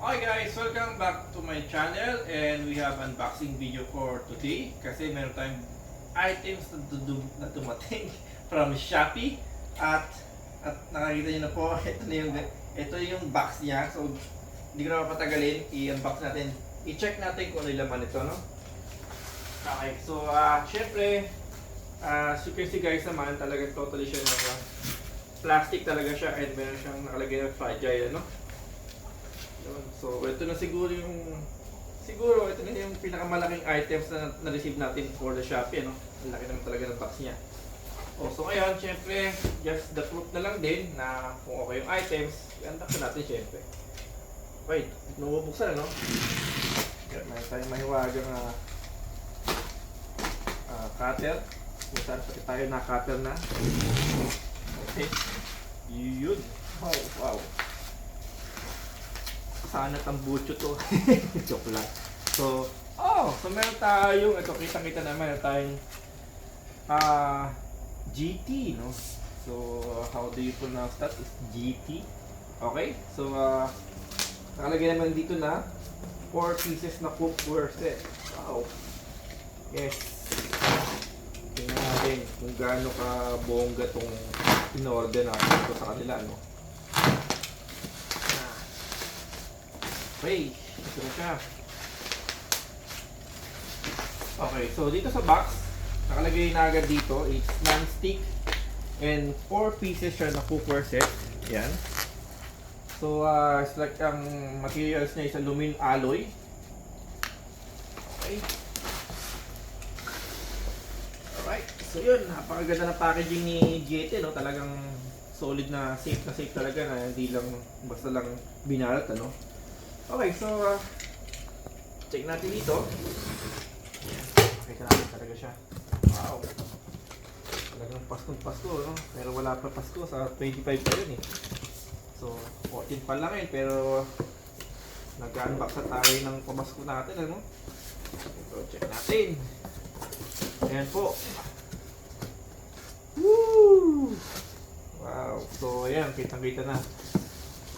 Hi guys! Welcome back to my channel and we have unboxing video for today kasi meron tayong items na dumating from Shopee at nakikita nyo na po ito yung box niya, so hindi ko na mapatagalin, i-unbox natin, i-check natin kung ano yung laman ito, no? Okay, so syempre as you can see guys naman, talagang totally siya na plastic talaga siya and meron siyang nakalagay na fragile, no? So, ito na siguro ito na yung pinakamalaking items na na-receive natin for the Shopee, no? Ang laki naman talaga ng box niya. So ngayon, syempre, just the proof na lang din na kung okay yung items, i-unbox natin syempre. Wait, nabubuksan, no? May tayong mahiwagang cutter. Kung saan pati tayo na-cutter na. Okay. Yun. Wow. Sana tambucho to. Joke lang. So meron tayong, ito kitang-kita naman, meron tayong GT, no? So, how do you pronounce that? Is GT. Okay? So, nakalagay naman dito na 4 pieces na cookware set. Wow. Yes. Tingnan natin kung gaano ka bongga tong in-order natin ito sa kanila, no? Okay, ito na siya. Okay, so dito sa box, nakalagay na agad dito, it's non-stick and 4 pieces siya na cookware set. Yan. So, it's like ang materials niya is aluminum alloy. Okay. Alright, so yun, napakaganda ng packaging ni GT, no? Talagang solid na safe talaga na hindi lang basta lang binalat, ano? Okay, so check natin dito. Makita natin talaga siya. Wow. Talagang Pasko, no? Pero wala pa Pasko, sa 25 pa yun eh. So, 14 pa lang eh, pero nag-unbox na tayo ng pamasko natin, ano? So, check natin. Ayan po. Woo! Wow. So, ayan, kitang-kita na.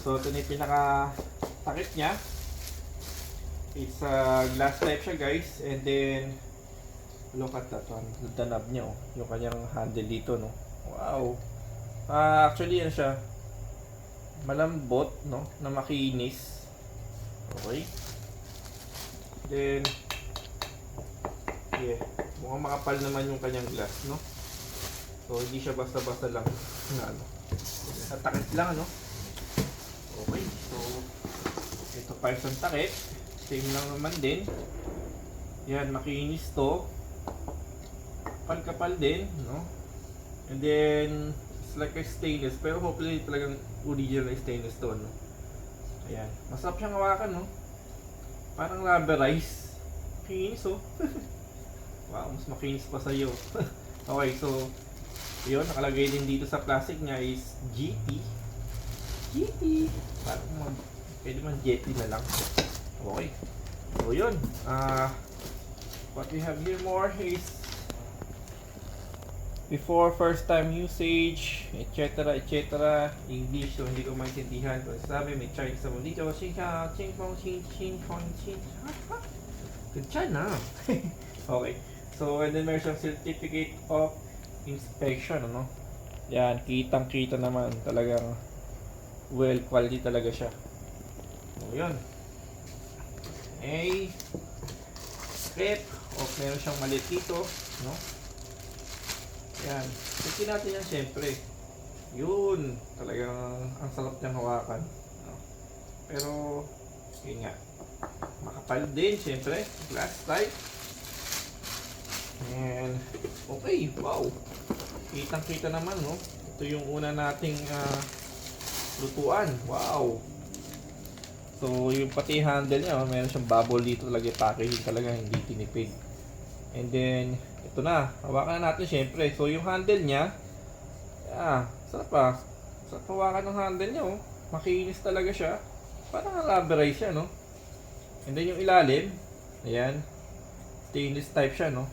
So, ito na yung takip niya. It's a glass type siya guys, and then look at that one, the knob niya, oh. Yung kanyang handle dito, no? Wow. Actually ano siya, malambot, no, na makinis. Okay. Then yeah, mukhang makapal naman yung kanyang glass, no? So hindi siya basta-basta lang na ano, tatakit lang, ano? Okay, so ito pa isang takip, same lang naman din. Yan, makinis to, kapal din, no? And then it's like a stainless, pero hopefully talagang original na stainless to, no? Ayan, masarap siyang hawakan, no? Parang rubberized. Makinis, oh. Wow, mas makinis pa sa'yo. Okay, so yun, nakalagay din dito sa plastic niya is GT. Parang pwede man jetty na lang. Okay. So yun. What we have here more is before first time usage, etc. English, so hindi ko maintindihan. Kung sabi, may Chinese sa dito. Good China. Okay. So, and then meron siyang certificate of inspection, ano? Yan, kitang-kita naman. Talagang well quality talaga siya. So, yun. A strip o meron siyang maliit dito, no? Yan. Check natin yan syempre. Yun. Talagang ang sarap niyang hawakan, no? Pero yun nga, makapal din syempre. Glass type. And okay, wow. Kitang-kita naman, no? Ito yung una nating lutuan. Wow. So, yung pati handle niya, meron siyang bubble dito talaga, packaging talaga, hindi tinipid. And then, ito na, hawakan na natin syempre. So, yung handle niya, sarap pa. Sarap hawakan ng handle niya, oh. Makinis talaga siya. Parang rubberized siya, no? And then, yung ilalim, ayan, stainless type siya, no?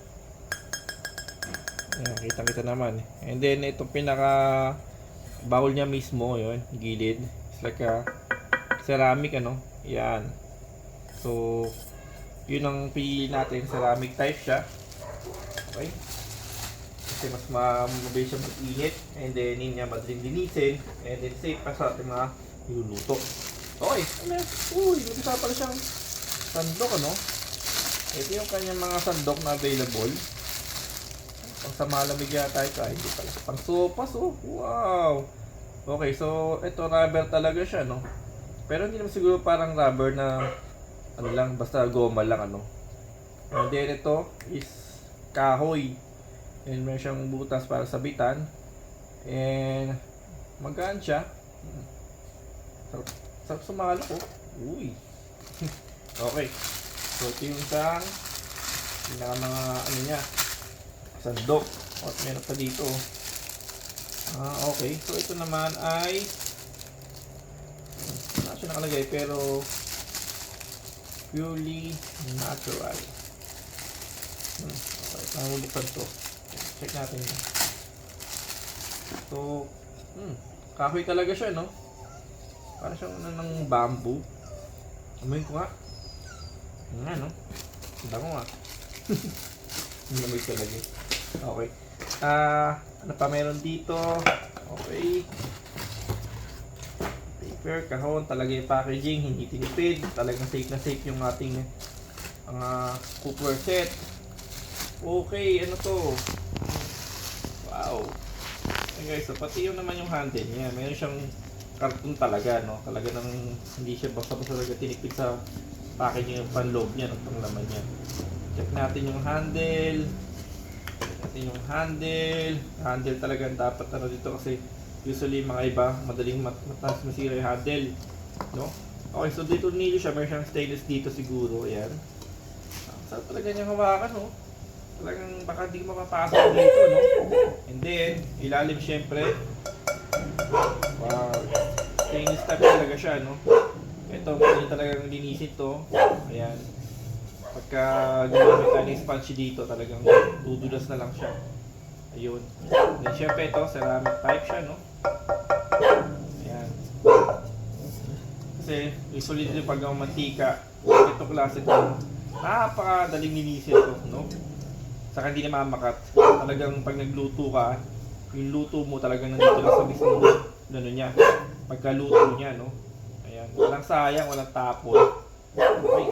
Ayan, kita naman. And then, itong pinaka bowl niya mismo, yun, gilid. It's like a ceramic, ano, Yan. So, yun ang pili natin. Ceramic type siya. Okay. Kasi mas mabilis siya mag-init. And then, yun nga, madaling linisin. And then, safe pa sa ating mga niluluto. Okay. Ano yan? Uy, nagkita pala siyang sandok, ano? Ito yung kanyang mga sandok na available. Pang sa malamig yata ito. Hindi pala. Pang sopas, oh. Wow. Okay, so, ito rubber talaga siya, no? Pero hindi naman siguro parang rubber na ano lang, basta goma lang, ano. And then, ito is kahoy. And meron siyang butas para sabitan. And magaan siya. Sarap sumalak, oh. Uy. Okay. So, ito yung isang mga ano niya, sandok. At meron pa dito. Okay. So, ito naman ay wala siya nakalagay pero purely natural. Okay. Nangulukan to. Check natin yun. So, kahoy talaga siya, no? Parang siyang ng bamboo. Amoy ko nga. Nga, no? Bango nga. Amoy talaga. Okay. Ano pa meron dito? Okay. Paper, kahon, talaga yung packaging, hindi tinipid. Talagang safe na safe yung ating cookware set. Okay, ano to? Wow. Okay guys, so pati yung naman yung handle niya. Meron siyang karton talaga, no? Talaga nang hindi siya basta-basta talaga tinipid sa packaging yung panloob niya, no? Panglaman niya. Check natin yung handle. Handle talaga dapat ano dito kasi usually mga iba madaling mataas masira yung handle, no? Okay, so dito nilo siya, may siyang stainless dito siguro, ayan. Sarap talaga niyang hawakan, no? Talagang baka di mapapasok dito, no? And then, ilalim syempre. Wow. Stainless type talaga siya, no? Ito, hindi talagang linisin to. Ayan. Pagka gumamit tayo ng sponge dito, talagang dudulas na lang siya. Ayun. Then syempre ito, ceramic type siya, no? Ayan. Kasi usually dito pag ang mantika, ito klase ito, napakadaling linisin ito, no? Saka hindi na mamakat. Talagang pag nagluto ka, yung luto mo talagang nandito lang sa mismo ano niya. Pagkaluto niya, no? Ayan. Walang sayang, walang tapon. Okay.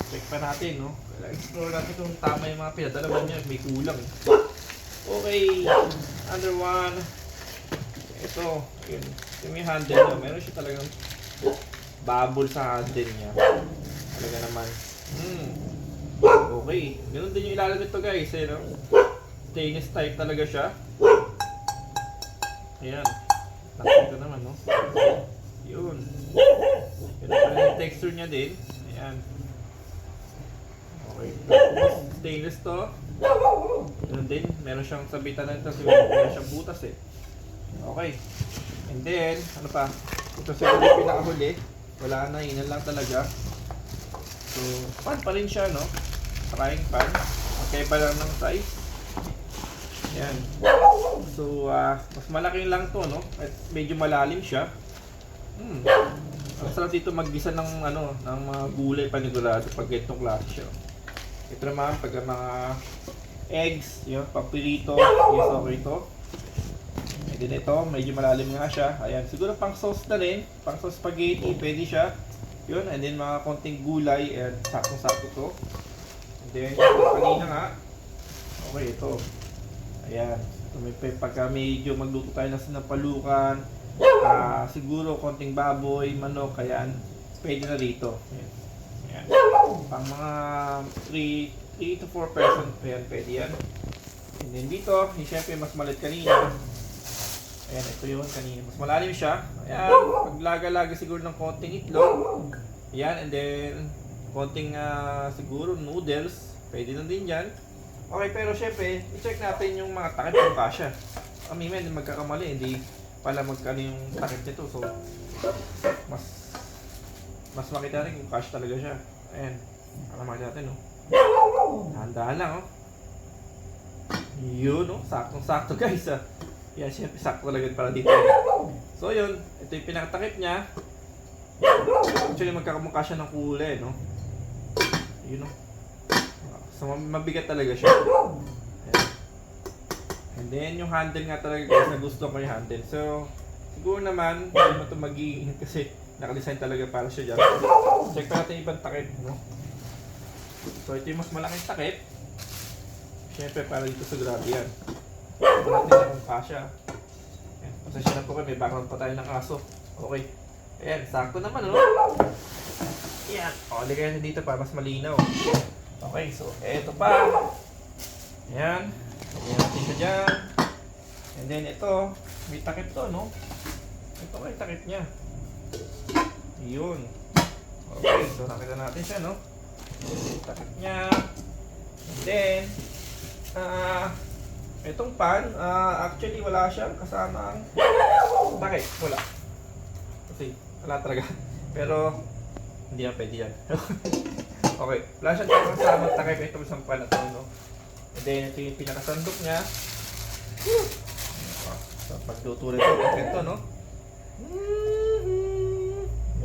Check pa natin, no? Explore natin kung tama yung mga pinadalaman niya. May kulang. Okay. Under one. Ito. Yun. Yung handle niya. Meron siya talagang bubble sa handle niya. Talaga naman. Okay. Ganun din yung ilalim nito, guys. Eh, no? Stainless type talaga siya. Ayan. Nakita naman, no? Yun. Yun pala yung texture niya din. Ayan. Okay. Stainless to. Yun din. Meron siyang sabitan na ito. Meron siyang butas eh. Okay. And then, ano pa? Ito siguro yung pinakahuli. Wala na. Yun lang talaga. So, pan pa rin siya, no? Frying pan. Okay pa lang ng size. Ayan. So, mas malaki lang to, no? At medyo malalim siya. Ang sarap dito maggisa ng ano, ng mga gulay panigurado pag itong klase siya. Ito naman pag mga eggs, yun, papirito, yes, okay ito. And then ito, medyo malalim nga siya. Ayan, siguro pang sauce na rin, pang sauce spaghetti, pwede siya. Yun, and then mga konting gulay, and sakto-sakto to. And then, kanina nga, okay, ito. Ayan, ito may pagka medyo magluto tayo ng sinampalukan, siguro konting baboy, manok, ayan, pwede na rito. Ayan. Ayan. Pang mga 3 to 4 person, ayan, pwede yan. And then dito, siyempre mas malit kanina. Ayan, ito yun kanina. Mas malalim siya. Ayan, paglaga-laga siguro ng konting itlog. Ayan, and then konting siguro noodles. Pwede na din yan. Okay, pero syempre, i-check natin yung mga takip kung kasya. Kami men, magkakamali, hindi pala magkano yung takip nito. So, mas makita rin kung kasya talaga siya. Ayan, para makita natin, no? Dahan-dahan lang, oh. Yun, no? Saktong-sakto, guys, ah. Yan, syempre, sakto talaga para dito. So yun, ito yung pinakatakip niya. Actually magkakamukha siya ng kulay, no? Yun, no? So mabigat talaga siya. Ayan. And then yung handle nga talaga guys, nagustuhan ko yung handle. So siguro naman, hindi mo ito mag-iingat kasi nakadesign talaga para siya dyan. Check pa natin ibang takip, no? So ito yung mas malaking takip. Siyempre para dito sa grabe yan. Ito natin kung kasya. Ayan, pasensya na po kayo, may background pa tayo ng aso. Okay. Ayan, sakto naman, no? Ayan. O, ligay natin dito para mas malinaw. Okay, so eto pa. Ayan. Ayan natin siya dyan. And then ito, may takip to, no? Ito may takip niya. Yun. Okay, so nakita natin siya, no? May takip niya. And then, itong pan, actually wala siyang kasamang takip. Wala. Kasi, wala talaga. Pero, hindi na pwede yan. Okay, wala siyang kasamang takip. Itong isang pan na to, no? And then, ito yung pinakasandok niya. So, pagluto rin ito, no?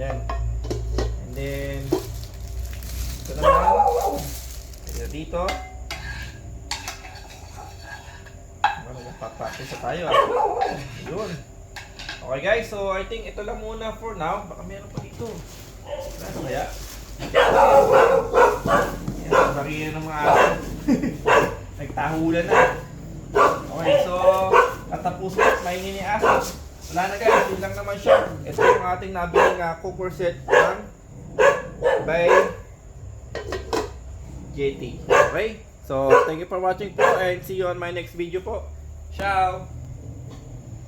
Yan. And then, ito naman. Dito. Magpapractice tayo. Yun. Okay guys, so I think ito lang muna for now. Baka meron pa dito. Ano kaya? Yan, nakikita ng mga aso. Nagtahulan na. Okay, so katapusan at maingin ni aso. Wala na guys, yun lang naman siya. Ito yung ating nabiling cooker set ng by JT. Okay? So, thank you for watching po and see you on my next video po. Ciao!